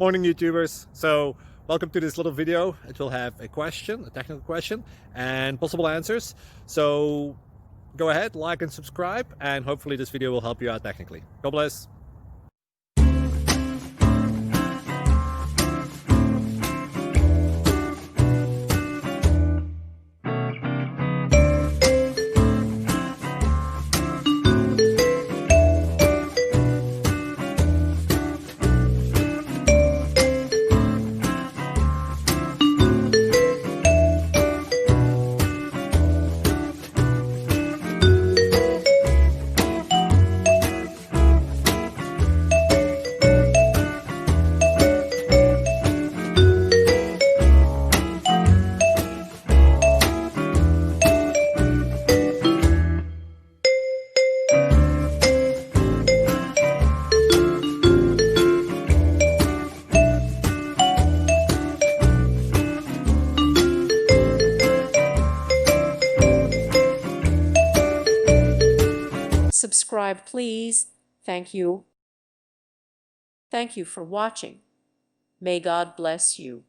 Morning YouTubers. So welcome to this little video. It will have a question, a technical question, and possible answers. So go ahead, like and subscribe, and hopefully this video will help you out technically. God bless. Subscribe, please. Thank you. Thank you for watching. May God bless you.